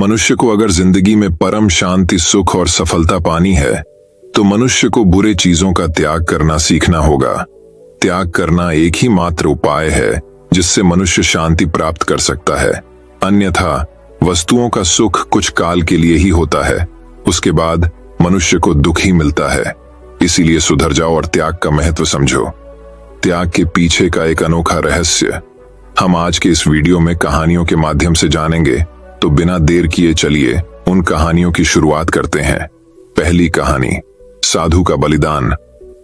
मनुष्य को अगर जिंदगी में परम शांति, सुख और सफलता पानी है तो मनुष्य को बुरे चीजों का त्याग करना सीखना होगा। त्याग करना एक ही मात्र उपाय है जिससे मनुष्य शांति प्राप्त कर सकता है। अन्यथा वस्तुओं का सुख कुछ काल के लिए ही होता है, उसके बाद मनुष्य को दुख ही मिलता है। इसीलिए सुधर जाओ और त्याग का महत्व समझो। त्याग के पीछे का एक अनोखा रहस्य हम आज के इस वीडियो में कहानियों के माध्यम से जानेंगे। तो बिना देर किए चलिए उन कहानियों की शुरुआत करते हैं। पहली कहानी, साधु का बलिदान।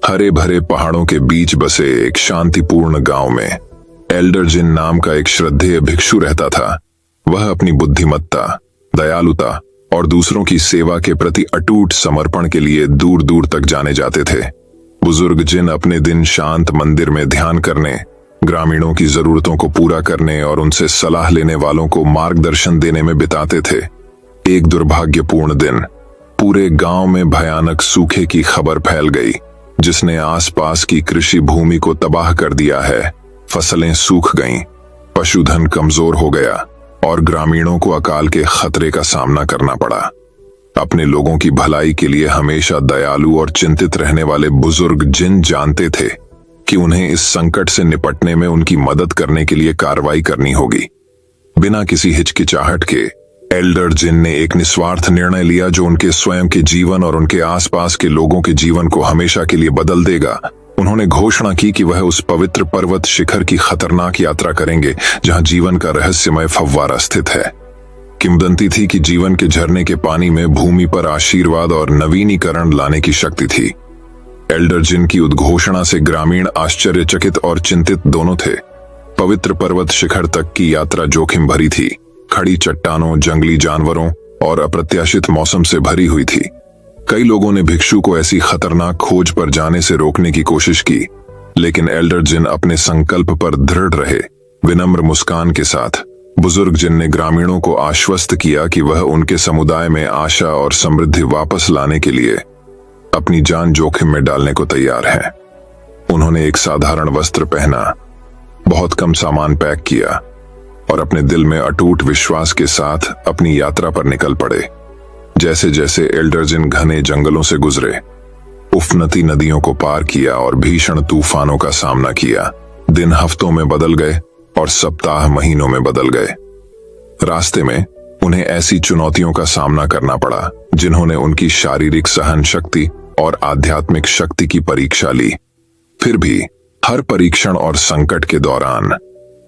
हरे भरे पहाड़ों के बीच बसे एक शांतिपूर्ण गांव में एल्डर जिन नाम का एक श्रद्धेय भिक्षु रहता था। वह अपनी बुद्धिमत्ता, दयालुता और दूसरों की सेवा के प्रति अटूट समर्पण के लिए दूर दूर तक जाने जाते थे। बुजुर्ग जिन अपने दिन शांत मंदिर में ध्यान करने, ग्रामीणों की जरूरतों को पूरा करने और उनसे सलाह लेने वालों को मार्गदर्शन देने में बिताते थे। एक दुर्भाग्यपूर्ण दिन पूरे गांव में भयानक सूखे की खबर फैल गई, जिसने आसपास की कृषि भूमि को तबाह कर दिया है। फसलें सूख गईं, पशुधन कमजोर हो गया और ग्रामीणों को अकाल के खतरे का सामना करना पड़ा। अपने लोगों की भलाई के लिए हमेशा दयालु और चिंतित रहने वाले बुजुर्ग जिन जानते थे कि उन्हें इस संकट से निपटने में उनकी मदद करने के लिए कार्रवाई करनी होगी। बिना किसी हिचकिचाहट के एल्डर जिन ने एक निस्वार्थ निर्णय लिया जो उनके स्वयं के जीवन और उनके आसपास के लोगों के जीवन को हमेशा के लिए बदल देगा। उन्होंने घोषणा की कि वह उस पवित्र पर्वत शिखर की खतरनाक यात्रा करेंगे जहां जीवन का रहस्यमय फव्वारा स्थित है। किंवदंती थी कि जीवन के झरने के पानी में भूमि पर आशीर्वाद और नवीनीकरण लाने की शक्ति थी। एल्डर जिन की उद्घोषणा से ग्रामीण आश्चर्यचकित और चिंतित दोनों थे। पवित्र पर्वत शिखर तक की यात्रा जोखिम भरी थी। खड़ी चट्टानों, जंगली जानवरों और अप्रत्याशित मौसम से भरी हुई थी। कई लोगों ने भिक्षु को ऐसी खतरनाक खोज पर जाने से रोकने की कोशिश की, लेकिन एल्डर जिन अपने संकल्प पर दृढ़ रहे। विनम्र मुस्कान के साथ बुजुर्ग जिन ने ग्रामीणों को आश्वस्त किया कि वह उनके समुदाय में आशा और समृद्धि वापस लाने के लिए अपनी जान जोखिम में डालने को तैयार है। उन्होंने एक साधारण वस्त्र पहना, बहुत कम सामान पैक किया और अपने दिल में अटूट विश्वास के साथ अपनी यात्रा पर निकल पड़े। जैसे जैसे एल्डर जिन घने जंगलों से गुजरे, उफनती नदियों को पार किया और भीषण तूफानों का सामना किया, दिन हफ्तों में बदल गए और सप्ताह महीनों में बदल गए। रास्ते में उन्हें ऐसी चुनौतियों का सामना करना पड़ा जिन्होंने उनकी शारीरिक सहन शक्ति और आध्यात्मिक शक्ति की परीक्षा ली। फिर भी हर परीक्षण और संकट के दौरान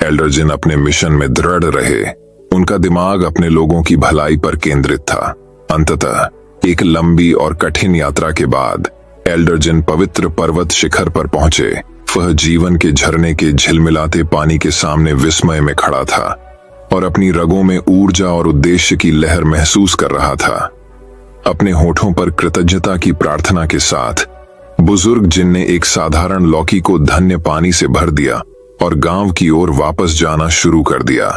एल्डर जिन अपने मिशन में दृढ़ रहे। उनका दिमाग अपने लोगों की भलाई पर केंद्रित था। अंततः एक लंबी और कठिन यात्रा के बाद एल्डर जिन पवित्र पर्वत शिखर पर पहुंचे। वह जीवन के झरने के झिलमिलाते पानी के सामने विस्मय में खड़ा था और अपनी रगों में ऊर्जा और उद्देश्य की लहर महसूस कर रहा था। अपने होठों पर कृतज्ञता की प्रार्थना के साथ बुजुर्ग जिन ने एक साधारण लौकी को धन्य पानी से भर दिया और गांव की ओर वापस जाना शुरू कर दिया।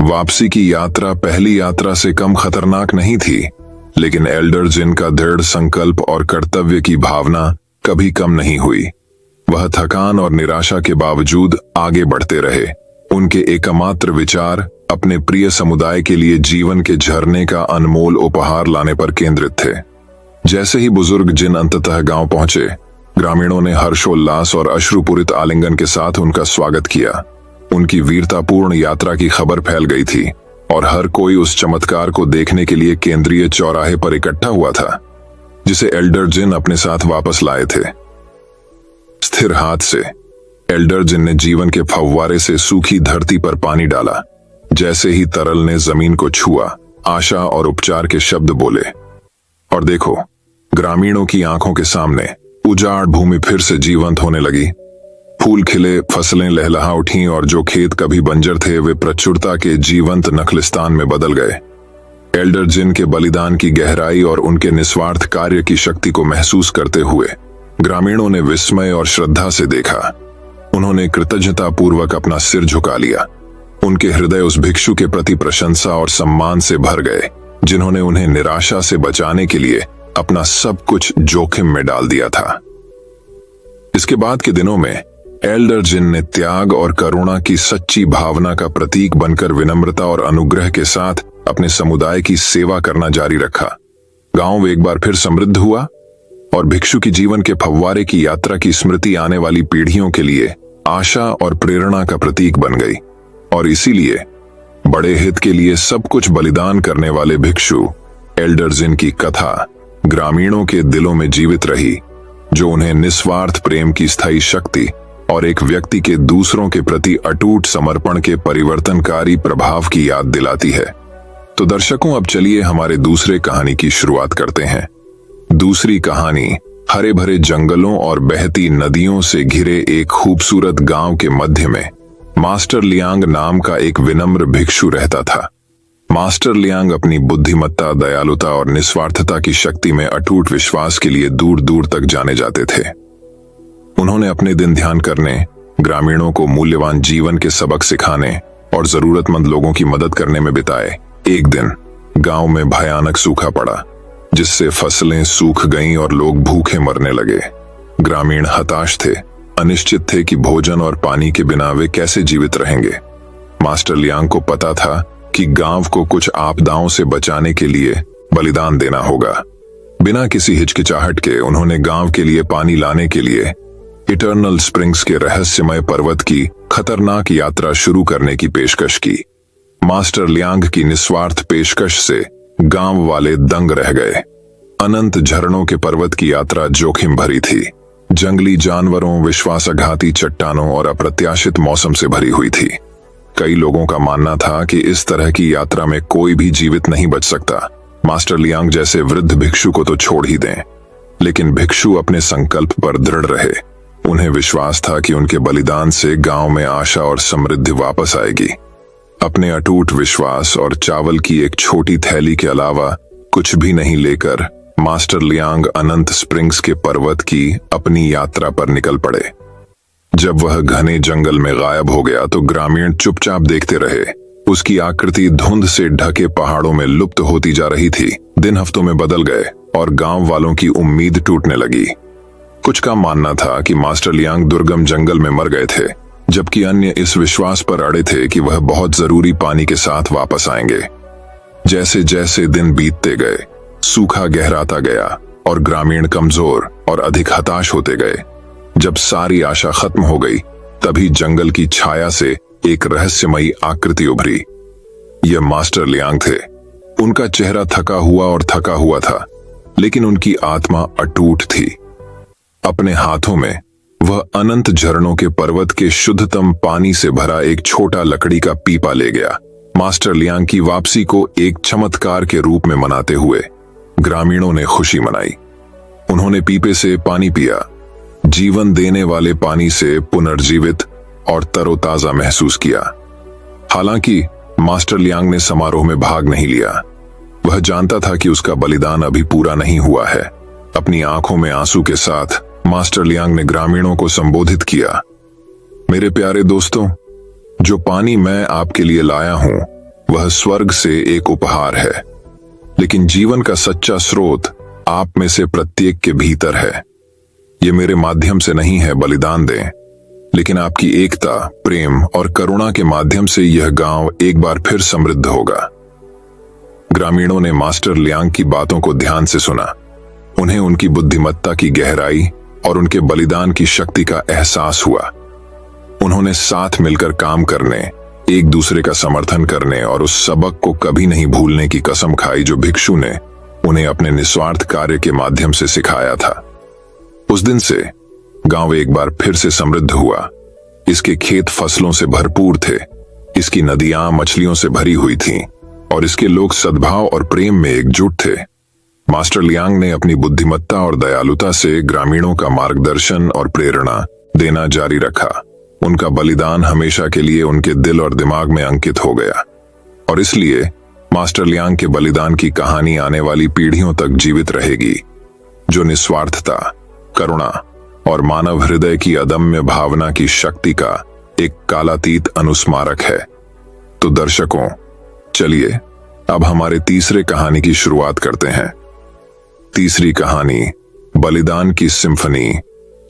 वापसी की यात्रा पहली यात्रा से कम खतरनाक नहीं थी, लेकिन एल्डर जिन का दृढ़ संकल्प और कर्तव्य की भावना कभी कम नहीं हुई। वह थकान और निराशा के बावजूद आगे बढ़ते रहे। उनके एकमात्र विचार अपने प्रिय समुदाय के लिए जीवन के झरने का अनमोल उपहार लाने पर केंद्रित थे। जैसे ही बुजुर्ग जिन अंततः गांव पहुंचे, ग्रामीणों ने हर्षोल्लास और अश्रुपूरित आलिंगन के साथ उनका स्वागत किया। उनकी वीरतापूर्ण यात्रा की खबर फैल गई थी और हर कोई उस चमत्कार को देखने के लिए केंद्रीय चौराहे पर इकट्ठा हुआ था, जिसे एल्डर जिन अपने साथ वापस लाए थे। स्थिर हाथ से एल्डर जिन ने जीवन के फव्वारे से सूखी धरती पर पानी डाला। जैसे ही तरल ने जमीन को छुआ, आशा और उपचार के शब्द बोले और देखो, ग्रामीणों की आंखों के सामने उजाड़ भूमि फिर से जीवंत होने लगी। फूल खिले, फसलें लहलहा उठी और जो खेत कभी बंजर थे वे प्रचुरता के जीवंत नखलिस्तान में बदल गए। एल्डर जिन के बलिदान की गहराई और उनके निस्वार्थ कार्य की शक्ति को महसूस करते हुए ग्रामीणों ने विस्मय और श्रद्धा से देखा। उन्होंने कृतज्ञता पूर्वक अपना सिर झुका लिया। उनके हृदय उस भिक्षु के प्रति प्रशंसा और सम्मान से भर गए, जिन्होंने उन्हें निराशा से बचाने के लिए अपना सब कुछ जोखिम में डाल दिया था। इसके बाद के दिनों में एल्डर जिन ने त्याग और करुणा की सच्ची भावना का प्रतीक बनकर विनम्रता और अनुग्रह के साथ अपने समुदाय की सेवा करना जारी रखा। गांव एक बार फिर समृद्ध हुआ और भिक्षु की जीवन के फव्वारे की यात्रा की स्मृति आने वाली पीढ़ियों के लिए आशा और प्रेरणा का प्रतीक बन गई। और इसीलिए बड़े हित के लिए सब कुछ बलिदान करने वाले भिक्षु एल्डर्स की कथा ग्रामीणों के दिलों में जीवित रही, जो उन्हें निस्वार्थ प्रेम की स्थायी शक्ति और एक व्यक्ति के दूसरों के प्रति अटूट समर्पण के परिवर्तनकारी प्रभाव की याद दिलाती है। तो दर्शकों, अब चलिए हमारे दूसरे कहानी की शुरुआत करते हैं। दूसरी कहानी हरे भरे जंगलों और बहती नदियों से घिरे एक खूबसूरत गांव के मध्य में मास्टर लियांग नाम का एक विनम्र भिक्षु रहता था। मास्टर लियांग अपनी बुद्धिमत्ता, दयालुता और निस्वार्थता की शक्ति में अटूट विश्वास के लिए दूर दूर तक जाने जाते थे। उन्होंने अपने दिन ध्यान करने, ग्रामीणों को मूल्यवान जीवन के सबक सिखाने और जरूरतमंद लोगों की मदद करने में बिताए। एक दिन गांव में भयानक सूखा पड़ा, जिससे फसलें सूख गईं और लोग भूखे मरने लगे। ग्रामीण हताश थे, अनिश्चित थे कि भोजन और पानी के बिना वे कैसे जीवित रहेंगे। मास्टर लियांग को पता था कि गांव को कुछ आपदाओं से बचाने के लिए बलिदान देना होगा। बिना किसी हिचकिचाहट के उन्होंने गांव के लिए पानी लाने के लिए इटर्नल स्प्रिंग्स के रहस्यमय पर्वत की खतरनाक यात्रा शुरू करने की पेशकश की। मास्टर लियांग की निस्वार्थ पेशकश से गांव वाले दंग रह गए। अनंत झरनों के पर्वत की यात्रा जोखिम भरी थी। जंगली जानवरों, विश्वासघाती चट्टानों और अप्रत्याशित मौसम से भरी हुई थी। कई लोगों का मानना था कि इस तरह की यात्रा में कोई भी जीवित नहीं बच सकता। मास्टर लियांग जैसे वृद्ध भिक्षु को तो छोड़ ही दें, लेकिन भिक्षु अपने संकल्प पर दृढ़ रहे। उन्हें विश्वास था कि उनके बलिदान से गांव में आशा और समृद्धि वापस आएगी। अपने अटूट विश्वास और चावल की एक छोटी थैली के अलावा कुछ भी नहीं लेकर मास्टर लियांग अनंत स्प्रिंग्स के पर्वत की अपनी यात्रा पर निकल पड़े। जब वह घने जंगल में गायब हो गया तो ग्रामीण चुपचाप देखते रहे। उसकी आकृति धुंध से ढके पहाड़ों में लुप्त होती जा रही थी। दिन हफ्तों में बदल गए और गांव वालों की उम्मीद टूटने लगी। कुछ का मानना था कि मास्टर लियांग दुर्गम जंगल में मर गए थे, जबकि अन्य इस विश्वास पर अड़े थे कि वह बहुत जरूरी पानी के साथ वापस आएंगे। जैसे जैसे दिन बीतते गए, सूखा गहराता गया और ग्रामीण कमजोर और अधिक हताश होते गए। जब सारी आशा खत्म हो गई, तभी जंगल की छाया से एक रहस्यमयी आकृति उभरी। यह मास्टर लियांग थे। उनका चेहरा थका हुआ था, लेकिन उनकी आत्मा अटूट थी। अपने हाथों में वह अनंत झरनों के पर्वत के शुद्धतम पानी से भरा एक छोटा लकड़ी का पीपा ले गया। मास्टर लियांग की वापसी को एक चमत्कार के रूप में मनाते हुए ग्रामीणों ने खुशी मनाई। उन्होंने पीपे से पानी पिया, जीवन देने वाले पानी से पुनर्जीवित और तरोताजा महसूस किया। हालांकि मास्टर लियांग ने समारोह में भाग नहीं लिया। वह जानता था कि उसका बलिदान अभी पूरा नहीं हुआ है। अपनी आंखों में आंसू के साथ मास्टर लियांग ने ग्रामीणों को संबोधित किया। मेरे प्यारे दोस्तों, जो पानी मैं आपके लिए लाया हूं वह स्वर्ग से एक उपहार है, लेकिन जीवन का सच्चा स्रोत आप में से प्रत्येक के भीतर है। ये मेरे माध्यम से नहीं है बलिदान दें, लेकिन आपकी एकता, प्रेम और करुणा के माध्यम से यह गांव एक बार फिर समृद्ध होगा। ग्रामीणों ने मास्टर लियांग की बातों को ध्यान से सुना। उन्हें उनकी बुद्धिमत्ता की गहराई और उनके बलिदान की शक्ति का एहसास हुआ। उन्होंने साथ मिलकर काम करने, एक दूसरे का समर्थन करने और उस सबक को कभी नहीं भूलने की कसम खाई जो भिक्षु ने उन्हें अपने निस्वार्थ कार्य के माध्यम से सिखाया था। उस दिन से गांव एक बार फिर से समृद्ध हुआ। इसके खेत फसलों से भरपूर थे, इसकी नदियां मछलियों से भरी हुई थीं और इसके लोग सद्भाव और प्रेम में एकजुट थे। मास्टर लियांग ने अपनी बुद्धिमत्ता और दयालुता से ग्रामीणों का मार्गदर्शन और प्रेरणा देना जारी रखा। उनका बलिदान हमेशा के लिए उनके दिल और दिमाग में अंकित हो गया और इसलिए मास्टर लियांग के बलिदान की कहानी आने वाली पीढ़ियों तक जीवित रहेगी, जो निस्वार्थता, करुणा और मानव हृदय की अदम्य भावना की शक्ति का एक कालातीत अनुस्मारक है। तो दर्शकों, चलिए अब हमारे तीसरे कहानी की शुरुआत करते हैं। तीसरी कहानी बलिदान की सिम्फनी।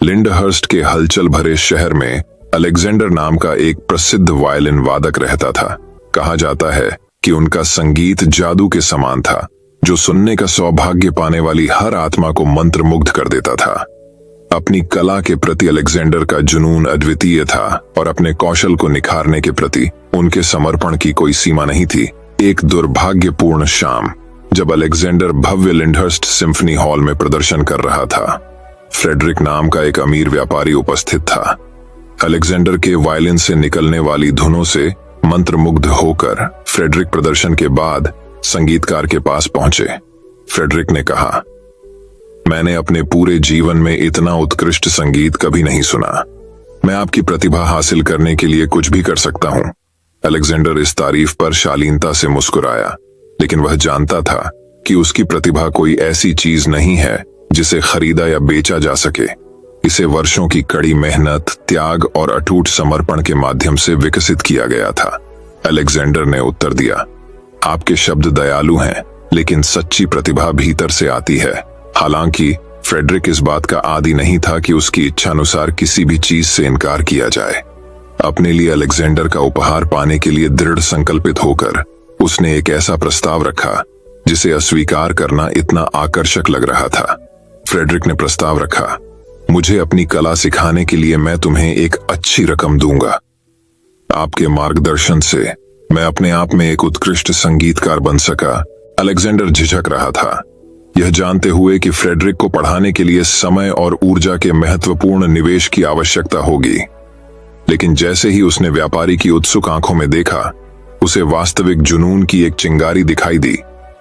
लिंडहर्स्ट के हलचल भरे शहर में अलेक्जेंडर नाम का एक प्रसिद्ध वायलिन वादक रहता था। कहा जाता है कि उनका संगीत जादू के समान था, जो सुनने का सौभाग्य पाने वाली हर आत्मा को मंत्रमुग्ध कर देता था। अपनी कला के प्रति अलेक्जेंडर का जुनून अद्वितीय था और अपने कौशल को निखारने के प्रति उनके समर्पण की कोई सीमा नहीं थी। एक दुर्भाग्यपूर्ण शाम, जब अलेक्जेंडर भव्य लिंडहर्स्ट सिम्फनी हॉल में प्रदर्शन कर रहा था, फ्रेडरिक नाम का एक अमीर व्यापारी उपस्थित था। अलेक्जेंडर के वायलिन से निकलने वाली धुनों से मंत्रमुग्ध होकर फ्रेडरिक प्रदर्शन के बाद संगीतकार के पास पहुंचे। फ्रेडरिक ने कहा, मैंने अपने पूरे जीवन में इतना उत्कृष्ट संगीत कभी नहीं सुना। मैं आपकी प्रतिभा हासिल करने के लिए कुछ भी कर सकता हूं। अलेक्जेंडर इस तारीफ पर शालीनता से मुस्कुराया, लेकिन वह जानता था कि उसकी प्रतिभा कोई ऐसी चीज नहीं है जिसे खरीदा या बेचा जा सके। इसे वर्षों की कड़ी मेहनत, त्याग और अटूट समर्पण के माध्यम से विकसित किया गया था। अलेक्जेंडर ने उत्तर दिया, आपके शब्द दयालु हैं, लेकिन सच्ची प्रतिभा भीतर से आती है। हालांकि फ्रेडरिक इस बात का आदी नहीं था कि उसकी इच्छानुसार किसी भी चीज से इनकार किया जाए। अपने लिए अलेक्जेंडर का उपहार पाने के लिए दृढ़ संकल्पित होकर उसने एक ऐसा प्रस्ताव रखा जिसे अस्वीकार करना इतना आकर्षक लग रहा था। फ्रेडरिक ने प्रस्ताव रखा, मुझे अपनी कला सिखाने के लिए मैं तुम्हें एक अच्छी रकम दूंगा। आपके मार्गदर्शन से मैं अपने आप में एक उत्कृष्ट संगीतकार बन सका। अलेक्जेंडर झिझक रहा था, यह जानते हुए कि फ्रेडरिक को पढ़ाने के लिए समय और ऊर्जा के महत्वपूर्ण निवेश की आवश्यकता होगी। लेकिन जैसे ही उसने व्यापारी की उत्सुक आंखों में देखा, उसे वास्तविक जुनून की एक चिंगारी दिखाई दी,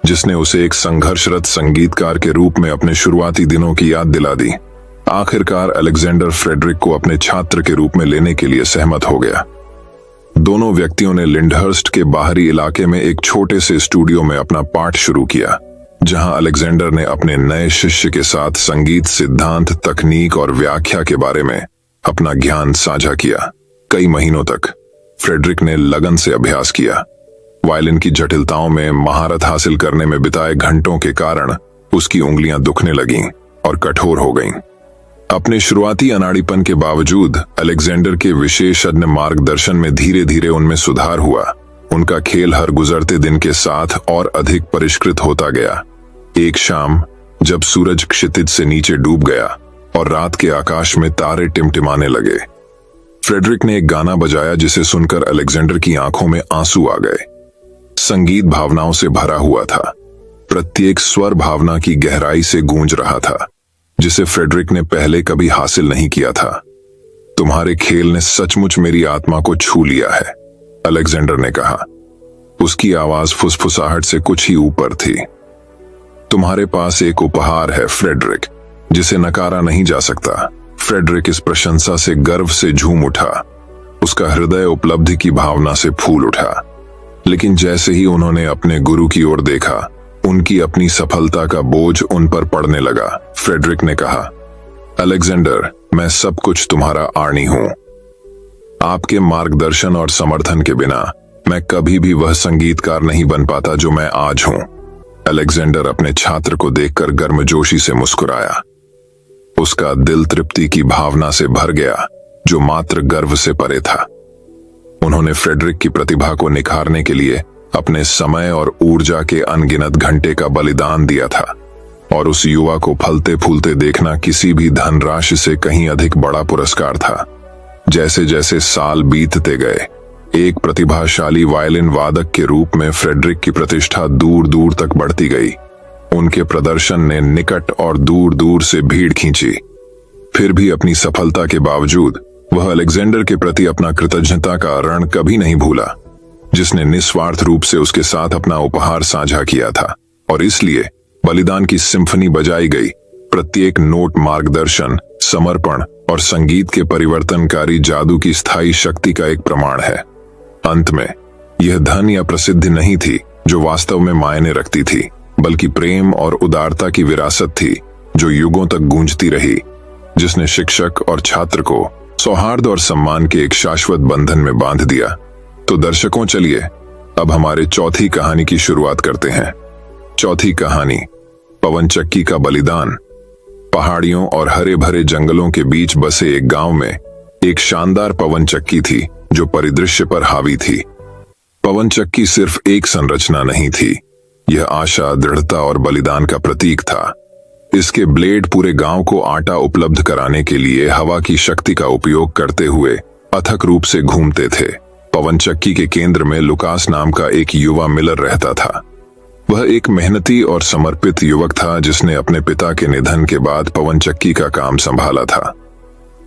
जिसने उसे एक संघर्षरत संगीतकार के रूप में अपने शुरुआती दिनों की याद दिला दी। आखिरकार अलेक्जेंडर फ्रेडरिक को अपने छात्र के रूप में लेने के लिए सहमत हो गया। दोनों व्यक्तियों ने लिंडहर्स्ट के बाहरी इलाके में एक छोटे से स्टूडियो में अपना पाठ शुरू किया, जहां अलेक्जेंडर ने अपने नए शिष्य के साथ संगीत सिद्धांत, तकनीक और व्याख्या के बारे में अपना ज्ञान साझा किया। कई महीनों तक फ्रेडरिक ने लगन से अभ्यास किया। वायलिन की जटिलताओं में महारत हासिल करने में बिताए घंटों के कारण उसकी उंगलियां दुखने लगीं और कठोर हो गईं। अपने शुरुआती अनाड़ीपन के बावजूद अलेक्जेंडर के विशेषज्ञ मार्गदर्शन में धीरे धीरे उनमें सुधार हुआ। उनका खेल हर गुजरते दिन के साथ और अधिक परिष्कृत होता गया। एक शाम, जब सूरज क्षितिज से नीचे डूब गया और रात के आकाश में तारे टिमटिमाने लगे, फ्रेडरिक ने एक गाना बजाया जिसे सुनकर अलेक्जेंडर की आंखों में आंसू आ गए। संगीत भावनाओं से भरा हुआ था। प्रत्येक स्वर भावना की गहराई से गूंज रहा था, जिसे फ्रेडरिक ने पहले कभी हासिल नहीं किया था। तुम्हारे खेल ने सचमुच मेरी आत्मा को छू लिया है, अलेक्जेंडर ने कहा। उसकी आवाज फुसफुसाहट से कुछ ही ऊपर थी। तुम्हारे पास एक उपहार है फ्रेडरिक, जिसे नकारा नहीं जा सकता। फ्रेडरिक इस प्रशंसा से गर्व से झूम उठा। उसका हृदय उपलब्धि की भावना से फूल उठा। लेकिन जैसे ही उन्होंने अपने गुरु की ओर देखा, उनकी अपनी सफलता का बोझ उन पर पड़ने लगा। फ्रेडरिक ने कहा, अलेक्जेंडर, मैं सब कुछ तुम्हारा आनी हूं। आपके मार्गदर्शन और समर्थन के बिना मैं कभी भी वह संगीतकार नहीं बन पाता जो मैं आज हूं। अलेक्जेंडर अपने छात्र को देखकर गर्मजोशी से मुस्कुराया। उसका दिल तृप्ति की भावना से भर गया, जो मात्र गर्व से परे था। उन्होंने फ्रेडरिक की प्रतिभा को निखारने के लिए अपने समय और ऊर्जा के अनगिनत घंटे का बलिदान दिया था, और उस युवा को फलते फूलते देखना किसी भी धनराशि से कहीं अधिक बड़ा पुरस्कार था। जैसे जैसे साल बीतते गए, एक प्रतिभाशाली वायलिन वादक के रूप में फ्रेडरिक की प्रतिष्ठा दूर दूर तक बढ़ती गई। उनके प्रदर्शन ने निकट और दूर दूर से भीड़ खींची। फिर भी अपनी सफलता के बावजूद वह अलेक्जेंडर के प्रति अपना कृतज्ञता का ऋण कभी नहीं भूला, जिसने निस्वार्थ रूप से उसके साथ अपना उपहार साझा किया था। और इसलिए बलिदान की सिम्फनी बजाई गई। प्रत्येक नोट मार्गदर्शन, समर्पण और संगीत के परिवर्तनकारी जादू की स्थायी शक्ति का एक प्रमाण है। अंत में यह धन या प्रसिद्धि नहीं थी जो वास्तव में मायने रखती थी, बल्कि प्रेम और उदारता की विरासत थी जो युगों तक गूंजती रही, जिसने शिक्षक और छात्र को सौहार्द और सम्मान के एक शाश्वत बंधन में बांध दिया। तो दर्शकों, चलिए अब हमारे चौथी कहानी की शुरुआत करते हैं। चौथी कहानी, पवन चक्की का बलिदान। पहाड़ियों और हरे भरे जंगलों के बीच बसे एक गांव में एक शानदार पवन चक्की थी जो परिदृश्य पर हावी थी। पवन चक्की सिर्फ एक संरचना नहीं थी, यह आशा, दृढ़ता और बलिदान का प्रतीक था। इसके ब्लेड पूरे गांव को आटा उपलब्ध कराने के लिए हवा की शक्ति का उपयोग करते हुए अथक रूप से घूमते थे। पवन चक्की के केंद्र में लुकास नाम का एक युवा मिलर रहता था। वह एक मेहनती और समर्पित युवक था जिसने अपने पिता के निधन के बाद पवन चक्की का काम संभाला था।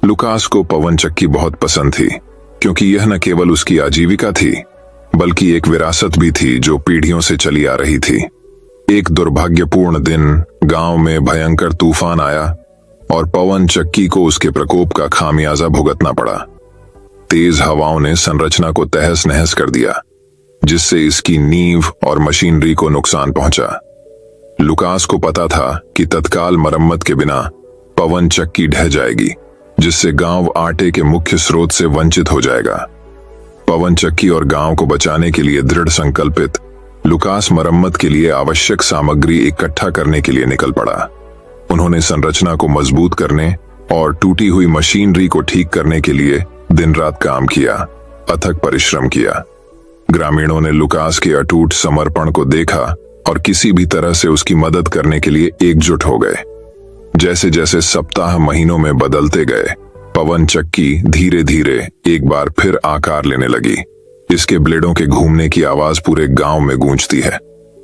लुकास को पवन चक्की बहुत पसंद थी, क्योंकि यह न केवल उसकी आजीविका थी बल्कि एक विरासत भी थी जो पीढ़ियों से चली आ रही थी। एक दुर्भाग्यपूर्ण दिन गांव में भयंकर तूफान आया और पवन चक्की को उसके प्रकोप का खामियाजा भुगतना पड़ा। तेज हवाओं ने संरचना को तहस नहस कर दिया, जिससे इसकी नींव और मशीनरी को नुकसान पहुंचा। लुकास को पता था कि तत्काल मरम्मत के बिना पवन चक्की ढह जाएगी, जिससे गांव आटे के मुख्य स्रोत से वंचित हो जाएगा। पवन चक्की और गांव को बचाने के लिए दृढ़ संकल्पित लुकास मरम्मत के लिए आवश्यक सामग्री इकट्ठा करने के लिए निकल पड़ा। उन्होंने संरचना को मजबूत करने और टूटी हुई मशीनरी को ठीक करने के लिए दिन रात काम किया, अथक परिश्रम किया। ग्रामीणों ने लुकास के अटूट समर्पण को देखा और किसी भी तरह से उसकी मदद करने के लिए एकजुट हो गए। जैसे जैसे सप्ताह महीनों में बदलते गए, पवन चक्की धीरे धीरे एक बार फिर आकार लेने लगी। इसके ब्लेडों के घूमने की आवाज पूरे गांव में गूंजती है,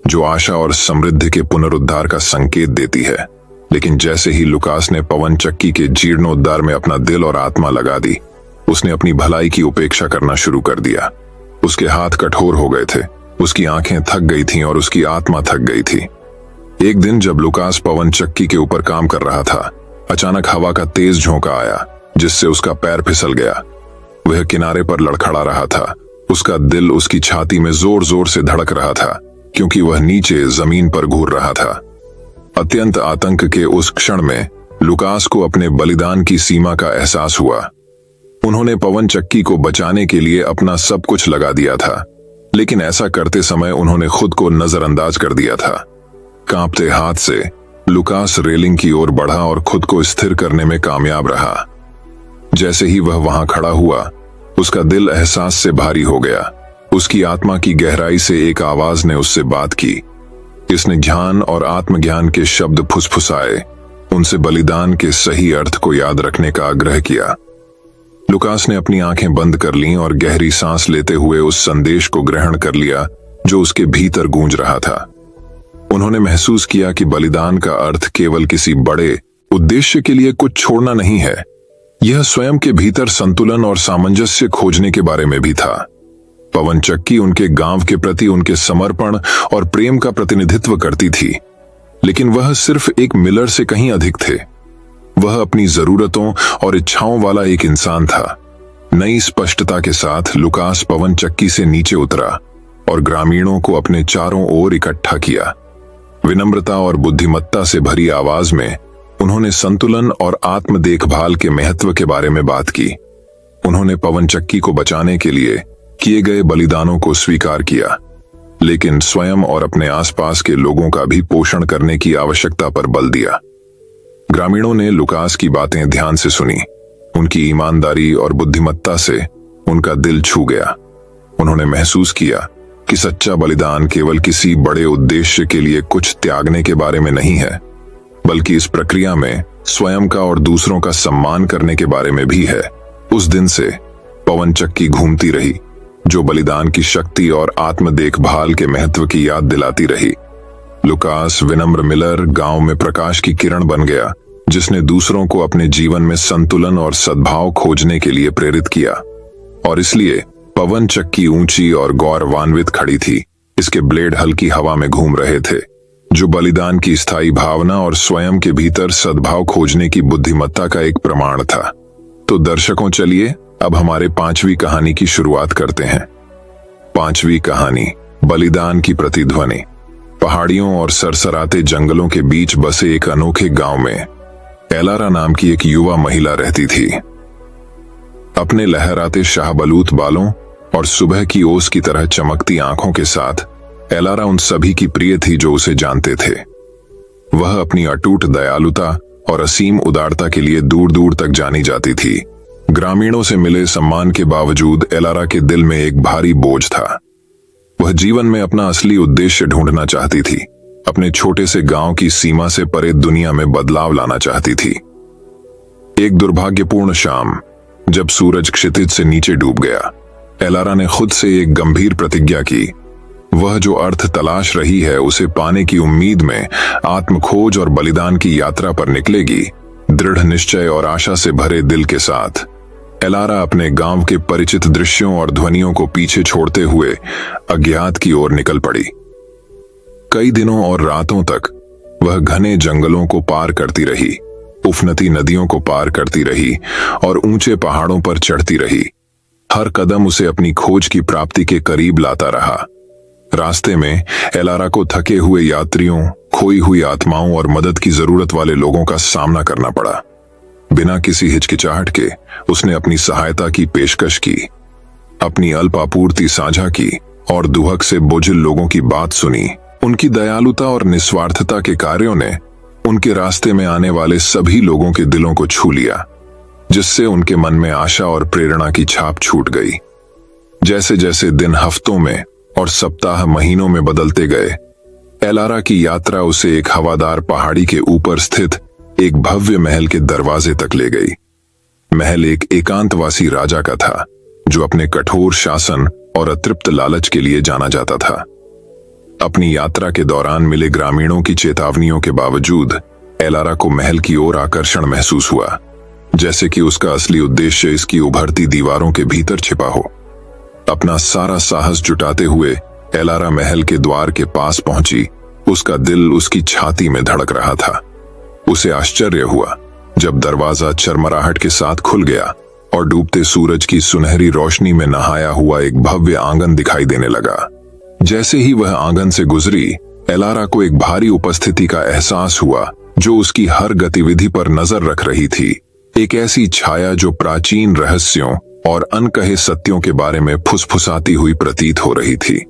जो आशा और समृद्धि के पुनरुद्धार का संकेत देती है। लेकिन जैसे ही लुकास ने पवन चक्की के जीर्णोद्धार में अपना दिल और आत्मा लगा दी, उसने अपनी भलाई की उपेक्षा करना शुरू कर दिया। उसके हाथ कठोर हो गए थे, उसकी आंखें थक गई थीं और उसकी आत्मा थक गई थी। एक दिन जब लुकास पवन चक्की के ऊपर काम कर रहा था, अचानक हवा का तेज झोंका आया, जिससे उसका पैर फिसल गया। वह किनारे पर लड़खड़ा रहा था। उसका दिल उसकी छाती में जोर जोर से धड़क रहा था, क्योंकि वह नीचे जमीन पर घूर रहा था। अत्यंत आतंक के उस क्षण में लुकास को अपने बलिदान की सीमा का एहसास हुआ। उन्होंने पवन चक्की को बचाने के लिए अपना सब कुछ लगा दिया था, लेकिन ऐसा करते समय उन्होंने खुद को नजरअंदाज कर दिया था। कांपते हाथ से लुकास रेलिंग की ओर बढ़ा और खुद को स्थिर करने में कामयाब रहा। जैसे ही वह वहां खड़ा हुआ, उसका दिल एहसास से भारी हो गया। उसकी आत्मा की गहराई से एक आवाज ने उससे बात की। इसने ज्ञान और आत्मज्ञान के शब्द फुसफुसाए, उनसे बलिदान के सही अर्थ को याद रखने का आग्रह किया। लुकास ने अपनी आंखें बंद कर लीं और गहरी सांस लेते हुए उस संदेश को ग्रहण कर लिया जो उसके भीतर गूंज रहा था। उन्होंने महसूस किया कि बलिदान का अर्थ केवल किसी बड़े उद्देश्य के लिए कुछ छोड़ना नहीं है, यह स्वयं के भीतर संतुलन और सामंजस्य खोजने के बारे में भी था। पवन चक्की उनके गांव के प्रति उनके समर्पण और प्रेम का प्रतिनिधित्व करती थी, लेकिन वह सिर्फ एक मिलर से कहीं अधिक थे। वह अपनी जरूरतों और इच्छाओं वाला एक इंसान था। नई स्पष्टता के साथ लुकास पवन चक्की से नीचे उतरा और ग्रामीणों को अपने चारों ओर इकट्ठा किया। विनम्रता और बुद्धिमत्ता से भरी आवाज में उन्होंने संतुलन और आत्म देखभाल के महत्व के बारे में बात की। उन्होंने पवन चक्की को बचाने के लिए किए गए बलिदानों को स्वीकार किया, लेकिन स्वयं और अपने आसपास के लोगों का भी पोषण करने की आवश्यकता पर बल दिया। ग्रामीणों ने लुकास की बातें ध्यान से सुनी। उनकी ईमानदारी और बुद्धिमत्ता से उनका दिल छू गया। उन्होंने महसूस किया कि सच्चा बलिदान केवल किसी बड़े उद्देश्य के लिए कुछ त्यागने के बारे में नहीं है, बल्कि इस प्रक्रिया में स्वयं का और दूसरों का सम्मान करने के बारे में भी है। उस दिन से पवन चक्की घूमती रही, जो बलिदान की शक्ति और आत्म देखभाल के महत्व की याद दिलाती रही। लुकास विनम्र मिलर गांव में प्रकाश की किरण बन गया, जिसने दूसरों को अपने जीवन में संतुलन और सद्भाव खोजने के लिए प्रेरित किया। और इसलिए पवन चक्की ऊंची और गौरवान्वित खड़ी थी। इसके ब्लेड हल्की हवा में घूम रहे थे, जो बलिदान की स्थायी भावना और स्वयं के भीतर सद्भाव खोजने की बुद्धिमत्ता का एक प्रमाण था। तो दर्शकों, चलिए अब हमारे 5वीं कहानी की शुरुआत करते हैं। 5वीं कहानी, बलिदान की प्रतिध्वनि। पहाड़ियों और सरसराते जंगलों के बीच बसे एक अनोखे गांव में एलारा नाम की एक युवा महिला रहती थी। अपने लहराते शाहबलूत बालों और सुबह की ओस की तरह चमकती आंखों के साथ एलारा उन सभी की प्रिय थी जो उसे जानते थे। वह अपनी अटूट दयालुता और असीम उदारता के लिए दूर दूर तक जानी जाती थी। ग्रामीणों से मिले सम्मान के बावजूद एलारा के दिल में एक भारी बोझ था। वह जीवन में अपना असली उद्देश्य ढूंढना चाहती थी, अपने छोटे से गांव की सीमा से परे दुनिया में बदलाव लाना चाहती थी। एक दुर्भाग्यपूर्ण शाम, जब सूरज क्षितिज से नीचे डूब गया, एलारा ने खुद से एक गंभीर प्रतिज्ञा की। वह जो अर्थ तलाश रही है उसे पाने की उम्मीद में आत्मखोज और बलिदान की यात्रा पर निकलेगी। दृढ़ निश्चय और आशा से भरे दिल के साथ एलारा अपने गांव के परिचित दृश्यों और ध्वनियों को पीछे छोड़ते हुए अज्ञात की ओर निकल पड़ी। कई दिनों और रातों तक वह घने जंगलों को पार करती रही, उफनती नदियों को पार करती रही और ऊंचे पहाड़ों पर चढ़ती रही। हर कदम उसे अपनी खोज की प्राप्ति के करीब लाता रहा। रास्ते में एलारा को थके हुए यात्रियों, खोई हुई आत्माओं और मदद की जरूरत वाले लोगों का सामना करना पड़ा। बिना किसी हिचकिचाहट के उसने अपनी सहायता की पेशकश की, अपनी अल्प आपूर्ति साझा की और दुहक से बोझिल लोगों की बात सुनी। उनकी दयालुता और निस्वार्थता के कार्यों ने उनके रास्ते में आने वाले सभी लोगों के दिलों को छू लिया, जिससे उनके मन में आशा और प्रेरणा की छाप छूट गई। जैसे जैसे दिन हफ्तों में और सप्ताह महीनों में बदलते गए, एलारा की यात्रा उसे एक हवादार पहाड़ी के ऊपर स्थित एक भव्य महल के दरवाजे तक ले गई। महल एक एकांतवासी राजा का था, जो अपने कठोर शासन और अतृप्त लालच के लिए जाना जाता था। अपनी यात्रा के दौरान मिले ग्रामीणों की चेतावनियों के बावजूद एलारा को महल की ओर आकर्षण महसूस हुआ, जैसे कि उसका असली उद्देश्य इसकी उभरती दीवारों के भीतर छिपा हो। अपना सारा साहस जुटाते हुए एलारा महल के द्वार के पास पहुंची। उसका दिल उसकी छाती में धड़क रहा था। उसे आश्चर्य हुआ जब दरवाजा चरमराहट के साथ खुल गया और डूबते सूरज की सुनहरी रोशनी में नहाया हुआ एक भव्य आंगन दिखाई देने लगा। जैसे ही वह आंगन से गुजरी, एलारा को एक भारी उपस्थिति का एहसास हुआ जो उसकी हर गतिविधि पर नजर रख रही थी। एक ऐसी छाया जो प्राचीन रहस्यों और अनकहे सत्यों के बारे में फुसफुसाती हुई प्रतीत हो रही थी।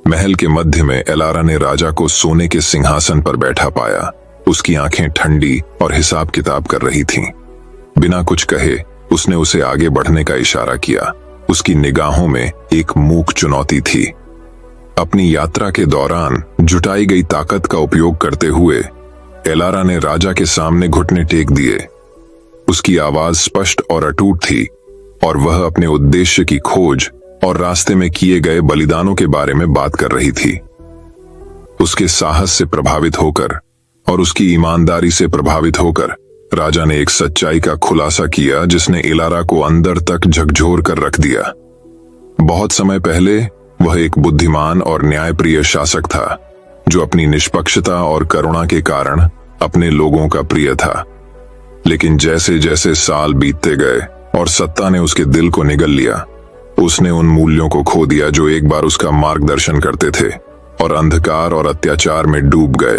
महल के मध्य में एलारा ने राजा को सोने के सिंहासन पर बैठा पाया। उसकी आंखें ठंडी और हिसाब किताब कर रही थीं। बिना कुछ कहे उसने उसे आगे बढ़ने का इशारा किया। उसकी निगाहों में एक मूक चुनौती थी। अपनी यात्रा के दौरान जुटाई गई ताकत का उपयोग करते हुए एलारा ने राजा के सामने घुटने टेक दिए। उसकी आवाज स्पष्ट और अटूट थी और वह अपने उद्देश्य की खोज और रास्ते में किए गए बलिदानों के बारे में बात कर रही थी। उसके साहस से प्रभावित होकर और उसकी ईमानदारी से प्रभावित होकर राजा ने एक सच्चाई का खुलासा किया जिसने एलारा को अंदर तक झकझोर कर रख दिया। बहुत समय पहले वह एक बुद्धिमान और न्यायप्रिय शासक था, जो अपनी निष्पक्षता और करुणा के कारण अपने लोगों का प्रिय था। लेकिन जैसे जैसे साल बीतते गए और सत्ता ने उसके दिल को निगल लिया, उसने उन मूल्यों को खो दिया जो एक बार उसका मार्गदर्शन करते थे और अंधकार और अत्याचार में डूब गए।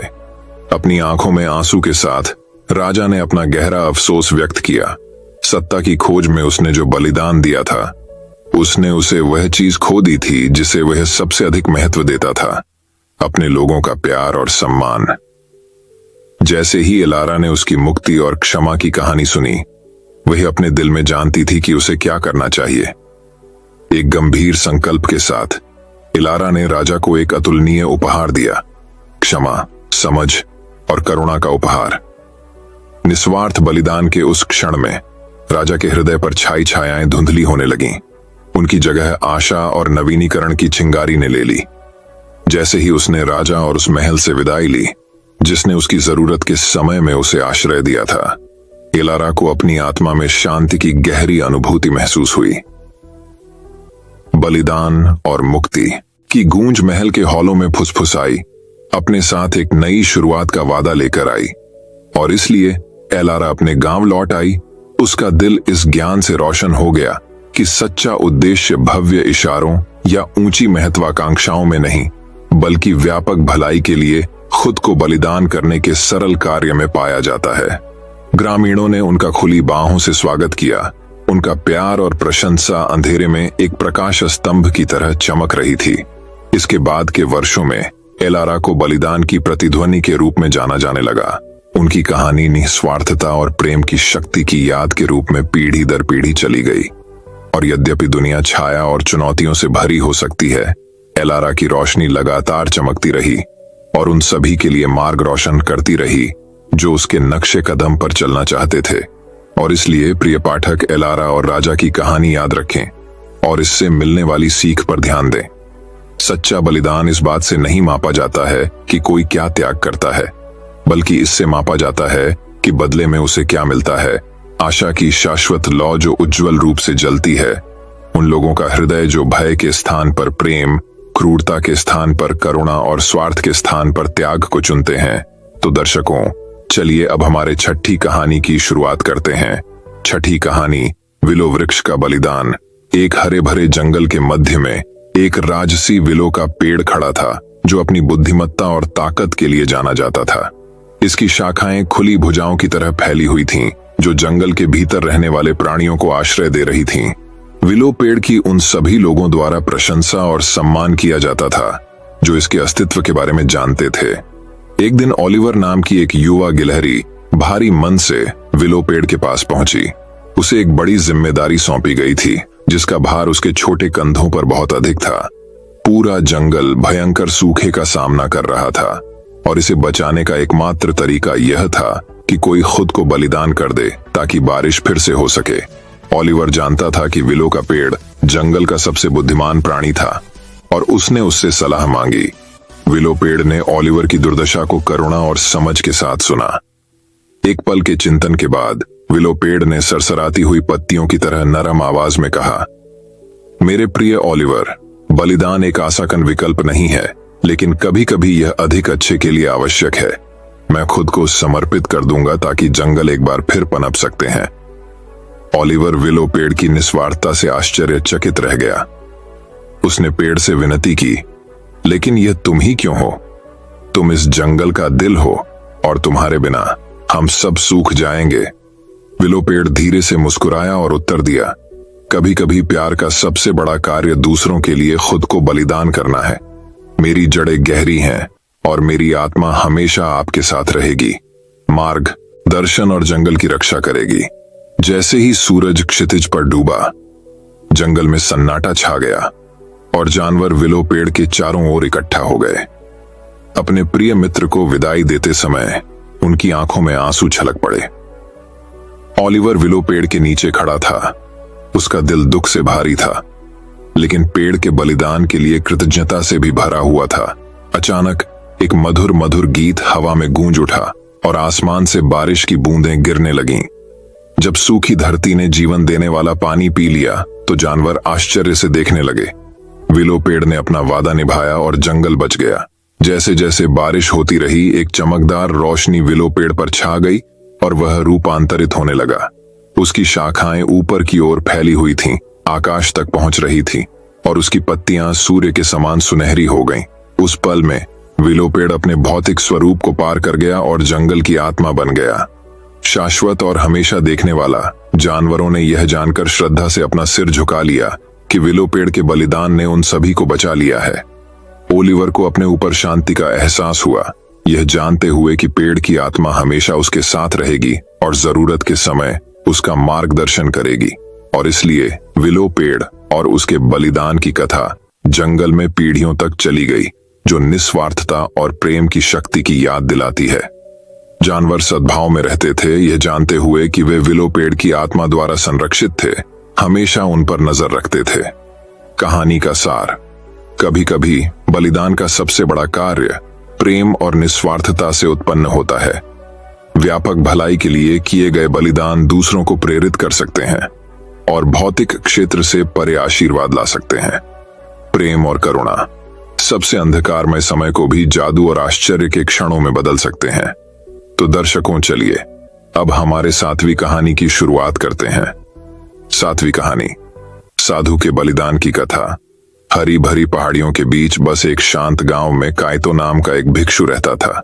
अपनी आंखों में आंसू के साथ राजा ने अपना गहरा अफसोस व्यक्त किया। सत्ता की खोज में उसने जो बलिदान दिया था, उसने उसे वह चीज खो दी थी जिसे वह सबसे अधिक महत्व देता था, अपने लोगों का प्यार और सम्मान। जैसे ही एलारा ने उसकी मुक्ति और क्षमा की कहानी सुनी, वह अपने दिल में जानती थी कि उसे क्या करना चाहिए। एक गंभीर संकल्प के साथ एलारा ने राजा को एक अतुलनीय उपहार दिया, क्षमा, समझ और करुणा का उपहार। निस्वार्थ बलिदान के उस क्षण में राजा के हृदय पर छाई छायाएं धुंधली होने लगीं। उनकी जगह आशा और नवीनीकरण की चिंगारी ने ले ली। जैसे ही उसने राजा और उस महल से विदाई ली जिसने उसकी जरूरत के समय में उसे आश्रय दिया था, एलारा को अपनी आत्मा में शांति की गहरी अनुभूति महसूस हुई। बलिदान और मुक्ति की गूंज महल के हॉलों में फुसफुसाई, अपने साथ एक नई शुरुआत का वादा लेकर आई। और इसलिए एलारा अपने गांव लौट आई। उसका दिल इस ज्ञान से रोशन हो गया कि सच्चा उद्देश्य भव्य इशारों या ऊंची महत्वाकांक्षाओं में नहीं, बल्कि व्यापक भलाई के लिए खुद को बलिदान करने के सरल कार्य में पाया जाता है। ग्रामीणों ने उनका खुली बाहों से स्वागत किया। उनका प्यार और प्रशंसा अंधेरे में एक प्रकाश स्तंभ की तरह चमक रही थी। इसके बाद के वर्षों में एलारा को बलिदान की प्रतिध्वनि के रूप में जाना जाने लगा। उनकी कहानी निस्वार्थता और प्रेम की शक्ति की याद के रूप में पीढ़ी दर पीढ़ी चली गई। और यद्यपि दुनिया छाया और चुनौतियों से भरी हो सकती है, एलारा की रोशनी लगातार चमकती रही और उन सभी के लिए मार्ग रोशन करती रही जो उसके नक्शे कदम पर चलना चाहते थे। और इसलिए प्रिय पाठक, एलारा और राजा की कहानी याद रखें और इससे मिलने वाली सीख पर ध्यान दें। सच्चा बलिदान इस बात से नहीं मापा जाता है कि कोई क्या त्याग करता है, बल्कि इससे मापा जाता है कि बदले में उसे क्या मिलता है। आशा की शाश्वत लौ जो उज्जवल रूप से जलती है, उन लोगों का हृदय जो भय के स्थान पर प्रेम, क्रूरता के स्थान पर करुणा और स्वार्थ के स्थान पर त्याग को चुनते हैं। तो दर्शकों, चलिए अब हमारे छठी कहानी की शुरुआत करते हैं। छठी कहानी, विलो वृक्ष का बलिदान। एक हरे भरे जंगल के मध्य में एक राजसी विलो का पेड़ खड़ा था जो अपनी बुद्धिमत्ता और ताकत के लिए जाना जाता था। इसकी शाखाएं खुली भुजाओं की तरह फैली हुई थीं, जो जंगल के भीतर रहने वाले प्राणियों को आश्रय दे रही थीं। विलो पेड़ की उन सभी लोगों द्वारा प्रशंसा और सम्मान किया जाता था जो इसके अस्तित्व के बारे में जानते थे। एक दिन ओलिवर नाम की एक युवा गिलहरी भारी मन से विलो पेड़ के पास पहुंची। उसे एक बड़ी जिम्मेदारी सौंपी गई थी जिसका भार उसके छोटे कंधों पर बहुत अधिक था। पूरा जंगल भयंकर सूखे का सामना कर रहा था और इसे बचाने का एकमात्र तरीका यह था कि कोई खुद को बलिदान कर दे ताकि बारिश फिर से हो सके। ओलिवर जानता था कि विलो का पेड़ जंगल का सबसे बुद्धिमान प्राणी था और उसने उससे सलाह मांगी। विलो पेड़ ने ओलिवर की दुर्दशा को करुणा और समझ के साथ सुना। एक पल के चिंतन के बाद विलो पेड़ ने सरसराती हुई पत्तियों की तरह नरम आवाज में कहा, मेरे प्रिय ओलिवर, बलिदान एक आसाकन विकल्प नहीं है, लेकिन कभी कभी यह अधिक अच्छे के लिए आवश्यक है। मैं खुद को समर्पित कर दूंगा ताकि जंगल एक बार फिर पनप सकते हैं। ओलिवर विलो पेड़ की निस्वार्थता से आश्चर्यचकित रह गया। उसने पेड़ से विनती की, लेकिन यह तुम ही क्यों हो? तुम इस जंगल का दिल हो और तुम्हारे बिना हम सब सूख जाएंगे। विलो पेड़ धीरे से मुस्कुराया और उत्तर दिया, कभी कभी प्यार का सबसे बड़ा कार्य दूसरों के लिए खुद को बलिदान करना है। मेरी जड़ें गहरी हैं और मेरी आत्मा हमेशा आपके साथ रहेगी, मार्ग, दर्शन और जंगल की रक्षा करेगी। जैसे ही सूरज क्षितिज पर डूबा, जंगल में सन्नाटा छा गया और जानवर विलो पेड़ के चारों ओर इकट्ठा हो गए। अपने प्रिय मित्र को विदाई देते समय उनकी आंखों में आंसू छलक पड़े। ओलिवर विलो पेड़ के नीचे खड़ा था। उसका दिल दुख से भारी था, लेकिन पेड़ के बलिदान के लिए कृतज्ञता से भी भरा हुआ था। अचानक एक मधुर मधुर गीत हवा में गूंज उठा और आसमान से बारिश की बूंदें गिरने लगीं। जब सूखी धरती ने जीवन देने वाला पानी पी लिया तो जानवर आश्चर्य से देखने लगे। विलो पेड़ ने अपना वादा निभाया और जंगल बच गया। जैसे जैसे बारिश होती रही, एक चमकदार रोशनी विलो पेड़ पर छा गई और वह रूपांतरित होने लगा। उसकी शाखाएं ऊपर की ओर फैली हुई थीं, आकाश तक पहुंच रही थीं और उसकी पत्तियां सूर्य के समान सुनहरी हो गईं। उस पल में विलो पेड़ अपने भौतिक स्वरूप को पार कर गया और जंगल की आत्मा बन गया, शाश्वत और हमेशा देखने वाला। जानवरों ने यह जानकर श्रद्धा से अपना सिर झुका लिया कि विलो पेड़ के बलिदान ने उन सभी को बचा लिया है। ओलिवर को अपने ऊपर शांति का एहसास हुआ, यह जानते हुए कि पेड़ की आत्मा हमेशा उसके साथ रहेगी और जरूरत के समय उसका मार्गदर्शन करेगी। और इसलिए विलो पेड़ और उसके बलिदान की कथा जंगल में पीढ़ियों तक चली गई, जो निस्वार्थता और प्रेम की शक्ति की याद दिलाती है। जानवर सद्भाव में रहते थे, यह जानते हुए कि वे विलो पेड़ की आत्मा द्वारा संरक्षित थे, हमेशा उन पर नजर रखते थे। कहानी का सार, कभी कभी बलिदान का सबसे बड़ा कार्य प्रेम और निस्वार्थता से उत्पन्न होता है। व्यापक भलाई के लिए किए गए बलिदान दूसरों को प्रेरित कर सकते हैं और भौतिक क्षेत्र से परे आशीर्वाद ला सकते हैं। प्रेम और करुणा सबसे अंधकारमय समय को भी जादू और आश्चर्य के क्षणों में बदल सकते हैं। तो दर्शकों, चलिए अब हमारे 7वीं कहानी की शुरुआत करते हैं। 7वीं कहानी, साधु के बलिदान की कथा। हरी भरी पहाड़ियों के बीच बस एक शांत गांव में कायतो नाम का एक भिक्षु रहता था।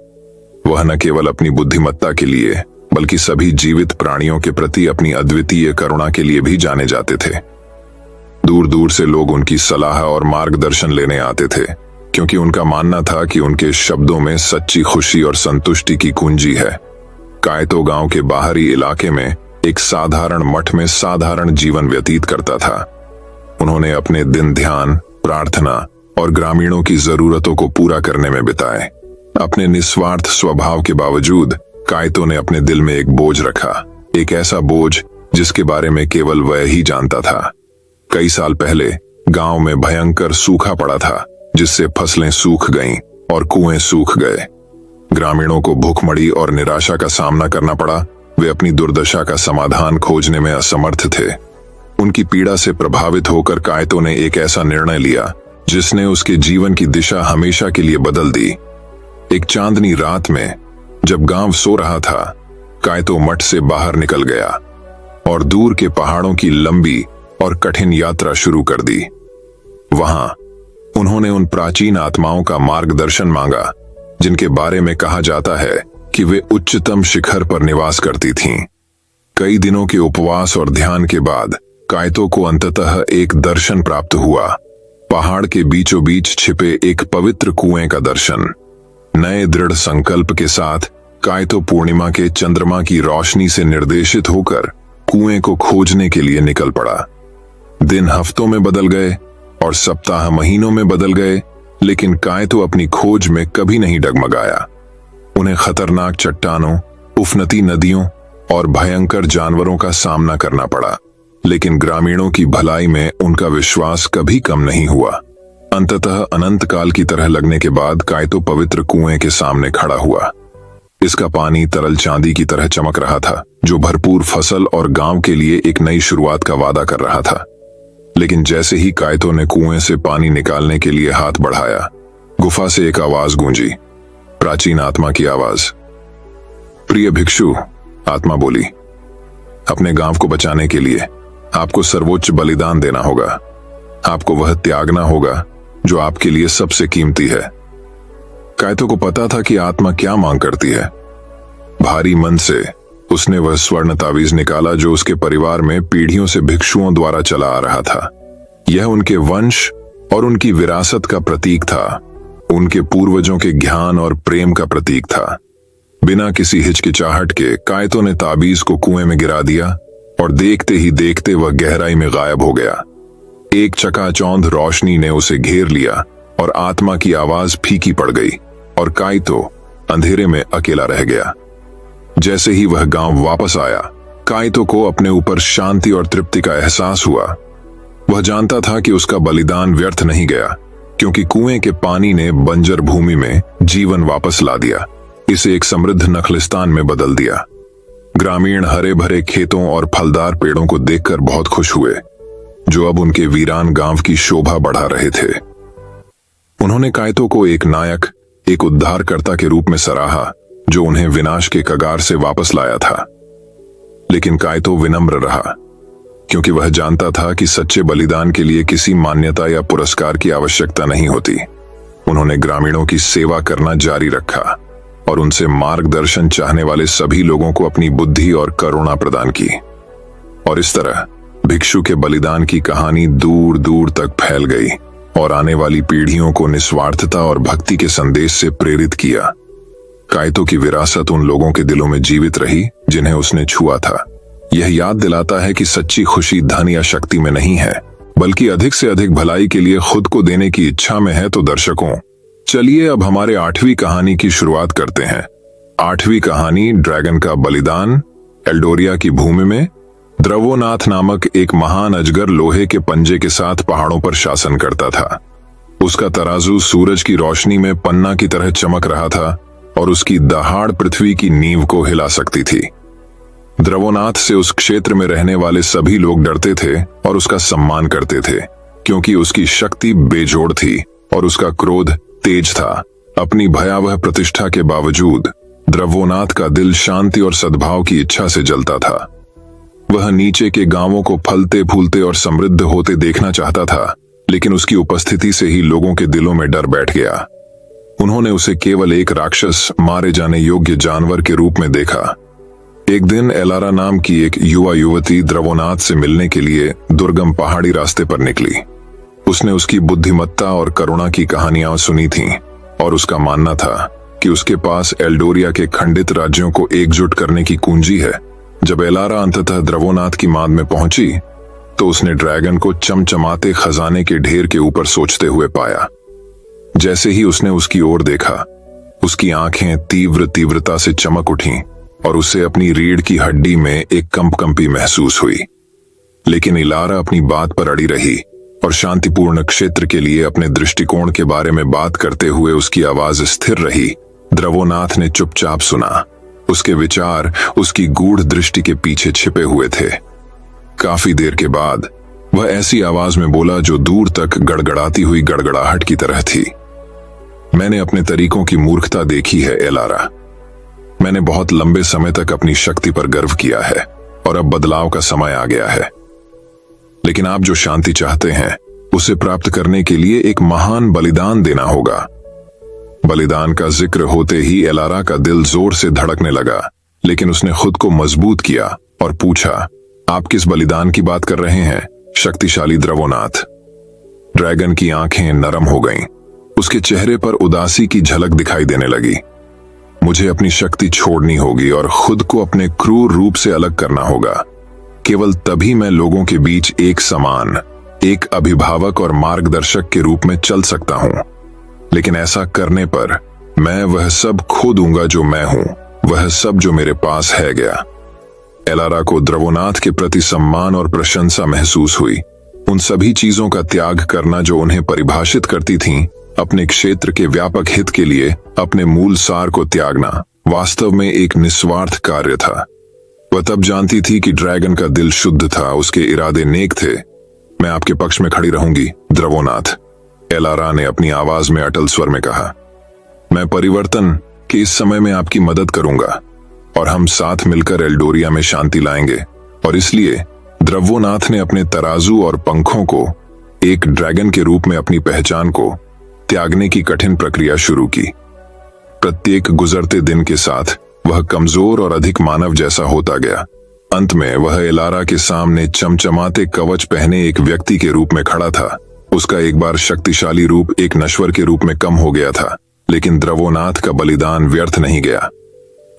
वह न केवल अपनी बुद्धिमत्ता के लिए बल्कि सभी जीवित प्राणियों के प्रति अपनी अद्वितीय करुणा के लिए भी जाने जाते थे। दूर दूर से लोग उनकी सलाह और मार्गदर्शन लेने आते थे, क्योंकि उनका मानना था कि उनके शब्दों में सच्ची खुशी और संतुष्टि की कुंजी है। कायतो गांव के बाहरी इलाके में एक साधारण मठ में साधारण जीवन व्यतीत करता था। उन्होंने अपने दिन ध्यान, प्रार्थना और ग्रामीणों की जरूरतों को पूरा करने में बिताए। अपने निस्वार्थ स्वभाव के बावजूद काइतो ने अपने दिल में एक बोझ रखा, एक ऐसा बोझ जिसके बारे में केवल वह ही जानता था। कई साल पहले गांव में भयंकर सूखा पड़ा था, जिससे फसलें सूख गईं और कुएं सूख गए। ग्रामीणों को भूखमरी और निराशा का सामना करना पड़ा। वे अपनी दुर्दशा का समाधान खोजने में असमर्थ थे। उनकी पीड़ा से प्रभावित होकर काइतो ने एक ऐसा निर्णय लिया जिसने उसके जीवन की दिशा हमेशा के लिए बदल दी। एक चांदनी रात में जब गांव सो रहा था, काइतो मठ से बाहर निकल गया और दूर के पहाड़ों की लंबी और कठिन यात्रा शुरू कर दी। वहां उन्होंने उन प्राचीन आत्माओं का मार्गदर्शन मांगा जिनके बारे में कहा जाता है कि वे उच्चतम शिखर पर निवास करती थीं। कई दिनों के उपवास और ध्यान के बाद काइतो को अंततः एक दर्शन प्राप्त हुआ, पहाड़ के बीचों बीच छिपे एक पवित्र कुएं का दर्शन। नए दृढ़ संकल्प के साथ काइतो पूर्णिमा के चंद्रमा की रोशनी से निर्देशित होकर कुएं को खोजने के लिए निकल पड़ा। दिन हफ्तों में बदल गए और सप्ताह महीनों में बदल गए, लेकिन काइतो अपनी खोज में कभी नहीं डगमगाया। उन्हें खतरनाक चट्टानों, उफनती नदियों और भयंकर जानवरों का सामना करना पड़ा, लेकिन ग्रामीणों की भलाई में उनका विश्वास कभी कम नहीं हुआ। अंततः अनंत काल की तरह लगने के बाद काइतो पवित्र कुएं के सामने खड़ा हुआ। इसका पानी तरल चांदी की तरह चमक रहा था, जो भरपूर फसल और गांव के लिए एक नई शुरुआत का वादा कर रहा था। लेकिन जैसे ही काइतो ने कुएं से पानी निकालने के लिए हाथ बढ़ाया, गुफा से एक आवाज गूंजी, प्राचीन आत्मा की आवाज। प्रिय भिक्षु, आत्मा बोली, अपने गांव को बचाने के लिए आपको सर्वोच्च बलिदान देना होगा। आपको वह त्यागना होगा जो आपके लिए सबसे कीमती है। काइतो को पता था कि आत्मा क्या मांग करती है। भारी मन से उसने वह स्वर्ण तावीज निकाला जो उसके परिवार में पीढ़ियों से भिक्षुओं द्वारा चला आ रहा था। यह उनके वंश और उनकी विरासत का प्रतीक था, उनके पूर्वजों के ज्ञान और प्रेम का प्रतीक था। बिना किसी हिचकिचाहट के काइतो ने ताबीज को कुएं में गिरा दिया और देखते ही देखते वह गहराई में गायब हो गया। एक चकाचौंध रोशनी ने उसे घेर लिया और आत्मा की आवाज फीकी पड़ गई और काइतो अंधेरे में अकेला रह गया। जैसे ही वह गांव वापस आया, काइतो को अपने ऊपर शांति और तृप्ति का एहसास हुआ। वह जानता था कि उसका बलिदान व्यर्थ नहीं गया, क्योंकि कुएं के पानी ने बंजर भूमि में जीवन वापस ला दिया, इसे एक समृद्ध नखलिस्तान में बदल दिया। ग्रामीण हरे भरे खेतों और फलदार पेड़ों को देखकर बहुत खुश हुए, जो अब उनके वीरान गांव की शोभा बढ़ा रहे थे। उन्होंने काइतो को एक नायक, एक उद्धारकर्ता के रूप में सराहा, जो उन्हें विनाश के कगार से वापस लाया था। लेकिन काइतो विनम्र रहा, क्योंकि वह जानता था कि सच्चे बलिदान के लिए किसी मान्यता या पुरस्कार की आवश्यकता नहीं होती। उन्होंने ग्रामीणों की सेवा करना जारी रखा और उनसे मार्गदर्शन चाहने वाले सभी लोगों को अपनी बुद्धि और करुणा प्रदान की। और इस तरह भिक्षु के बलिदान की कहानी दूर दूर तक फैल गई और आने वाली पीढ़ियों को निस्वार्थता और भक्ति के संदेश से प्रेरित किया। काइतो की विरासत उन लोगों के दिलों में जीवित रही जिन्हें उसने छुआ था। यह याद दिलाता है कि सच्ची खुशी धन या शक्ति में नहीं है, बल्कि अधिक से अधिक भलाई के लिए खुद को देने की इच्छा में है। तो दर्शकों, चलिए अब हमारे 8वीं कहानी की शुरुआत करते हैं। 8वीं कहानी, ड्रैगन का बलिदान। एल्डोरिया की भूमि में द्रवोनाथ नामक एक महान अजगर लोहे के पंजे के साथ पहाड़ों पर शासन करता था। उसका तराजू सूरज की रोशनी में पन्ना की तरह चमक रहा था और उसकी दहाड़ पृथ्वी की नींव को हिला सकती थी। द्रवोनाथ से उस क्षेत्र में रहने वाले सभी लोग डरते थे और उसका सम्मान करते थे, क्योंकि उसकी शक्ति बेजोड़ थी और उसका क्रोध तेज था। अपनी भयावह प्रतिष्ठा के बावजूद द्रवोनाथ का दिल शांति और सद्भाव की इच्छा से जलता था। वह नीचे के गांवों को फलते फूलते और समृद्ध होते देखना चाहता था, लेकिन उसकी उपस्थिति से ही लोगों के दिलों में डर बैठ गया। उन्होंने उसे केवल एक राक्षस, मारे जाने योग्य जानवर के रूप में देखा। एक दिन एलारा नाम की एक युवा युवती द्रवोनाथ से मिलने के लिए दुर्गम पहाड़ी रास्ते पर निकली। उसने उसकी बुद्धिमत्ता और करुणा की कहानियां सुनी थीं और उसका मानना था कि उसके पास एल्डोरिया के खंडित राज्यों को एकजुट करने की कुंजी है। जब एलारा अंततः द्रवोनाथ की मांद में पहुंची, तो उसने ड्रैगन को चमचमाते खजाने के ढेर के ऊपर सोचते हुए पाया। जैसे ही उसने उसकी ओर देखा, उसकी आंखें तीव्र तीव्रता से चमक उठीं और उसे अपनी रीढ़ की हड्डी में एक कंपकंपी महसूस हुई। लेकिन इलारा अपनी बात पर अड़ी रही और शांतिपूर्ण क्षेत्र के लिए अपने दृष्टिकोण के बारे में बात करते हुए उसकी आवाज स्थिर रही। द्रवोनाथ ने चुपचाप सुना। उसके विचार उसकी गूढ़ दृष्टि के पीछे छिपे हुए थे। काफी देर के बाद वह ऐसी आवाज में बोला जो दूर तक गड़गड़ाती हुई गड़गड़ाहट की तरह थी। मैंने अपने तरीकों की मूर्खता देखी है एलारा। मैंने बहुत लंबे समय तक अपनी शक्ति पर गर्व किया है और अब बदलाव का समय आ गया है। लेकिन आप जो शांति चाहते हैं उसे प्राप्त करने के लिए एक महान बलिदान देना होगा। बलिदान का जिक्र होते ही एलारा का दिल जोर से धड़कने लगा, लेकिन उसने खुद को मजबूत किया और पूछा, आप किस बलिदान की बात कर रहे हैं शक्तिशाली द्रवोनाथ? ड्रैगन की आंखें नरम हो गईं। उसके चेहरे पर उदासी की झलक दिखाई देने लगी। मुझे अपनी शक्ति छोड़नी होगी और खुद को अपने क्रूर रूप से अलग करना होगा। केवल तभी मैं लोगों के बीच एक समान, एक अभिभावक और मार्गदर्शक के रूप में चल सकता हूं। लेकिन ऐसा करने पर मैं वह सब खो दूंगा जो मैं हूं, वह सब जो मेरे पास है गया। एलारा को द्रवोनाथ के प्रति सम्मान और प्रशंसा महसूस हुई। उन सभी चीजों का त्याग करना जो उन्हें परिभाषित करती थीं, अपने क्षेत्र के व्यापक हित के लिए अपने मूल सार को त्यागना वास्तव में एक निस्वार्थ कार्य था। वह तब जानती थी कि ड्रैगन का दिल शुद्ध था, उसके इरादे नेक थे। मैं आपके पक्ष में खड़ी रहूंगी द्रवोनाथ, एलारा ने अपनी आवाज में अटल स्वर में कहा। मैं परिवर्तन के इस समय में आपकी मदद करूंगा और हम साथ मिलकर एल्डोरिया में शांति लाएंगे। और इसलिए द्रवोनाथ ने अपने तराजू और पंखों को एक ड्रैगन के रूप में अपनी पहचान को त्यागने की कठिन प्रक्रिया शुरू की। प्रत्येक गुजरते दिन के साथ वह कमजोर और अधिक मानव जैसा होता गया। अंत में वह एलारा के सामने चमचमाते कवच पहने एक व्यक्ति के रूप में खड़ा था। उसका एक बार शक्तिशाली रूप एक नश्वर के रूप में कम हो गया था, लेकिन द्रवोनाथ का बलिदान व्यर्थ नहीं गया।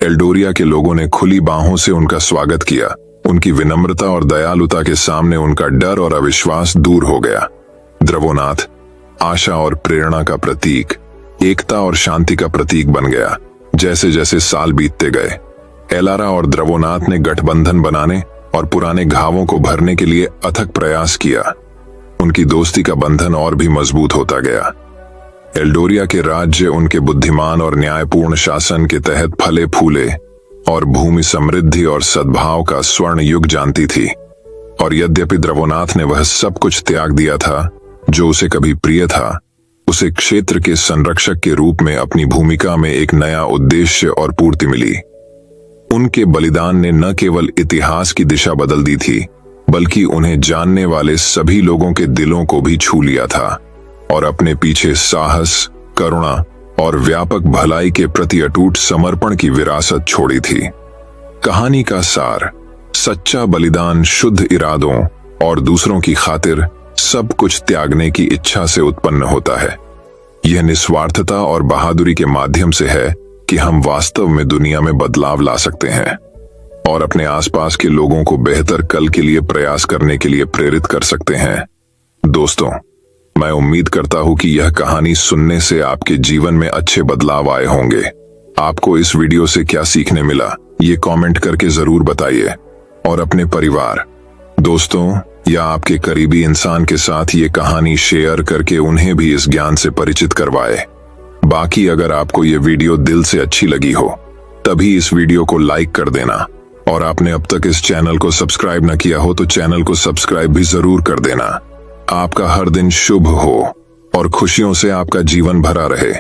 एल्डोरिया के लोगों ने खुली बाहों से उनका स्वागत किया। उनकी विनम्रता और दयालुता के सामने उनका डर और अविश्वास दूर हो गया। द्रवोनाथ आशा और प्रेरणा का प्रतीक, एकता और शांति का प्रतीक बन गया। जैसे जैसे साल बीतते गए, एलारा और द्रवोनाथ ने गठबंधन बनाने और पुराने घावों को भरने के लिए अथक प्रयास किया। उनकी दोस्ती का बंधन और भी मजबूत होता गया। एल्डोरिया के राज्य उनके बुद्धिमान और न्यायपूर्ण शासन के तहत फले फूले और भूमि समृद्धि और सद्भाव का स्वर्ण युग जानती थी। और यद्यपि द्रवोनाथ ने वह सब कुछ त्याग दिया था जो उसे कभी प्रिय था, उसे क्षेत्र के संरक्षक के रूप में अपनी भूमिका में एक नया उद्देश्य और पूर्ति मिली। उनके बलिदान ने न केवल इतिहास की दिशा बदल दी थी, बल्कि उन्हें जानने वाले सभी लोगों के दिलों को भी छू लिया था और अपने पीछे साहस, करुणा और व्यापक भलाई के प्रति अटूट समर्पण की विरासत छोड़ी थी। कहानी का सार, सच्चा बलिदान शुद्ध इरादों और दूसरों की खातिर सब कुछ त्यागने की इच्छा से उत्पन्न होता है। यह निस्वार्थता और बहादुरी के माध्यम से है कि हम वास्तव में दुनिया में बदलाव ला सकते हैं और अपने आसपास के लोगों को बेहतर कल के लिए प्रयास करने के लिए प्रेरित कर सकते हैं। दोस्तों, मैं उम्मीद करता हूं कि यह कहानी सुनने से आपके जीवन में अच्छे बदलाव आए होंगे। आपको इस वीडियो से क्या सीखने मिला, ये कमेंट करके जरूर बताइए और अपने परिवार, दोस्तों या आपके करीबी इंसान के साथ ये कहानी शेयर करके उन्हें भी इस ज्ञान से परिचित करवाए। बाकी अगर आपको ये वीडियो दिल से अच्छी लगी हो तभी इस वीडियो को लाइक कर देना और आपने अब तक इस चैनल को सब्सक्राइब न किया हो तो चैनल को सब्सक्राइब भी जरूर कर देना। आपका हर दिन शुभ हो और खुशियों से आपका जीवन भरा रहे।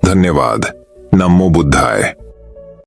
धन्यवाद। नमो बुद्धाय।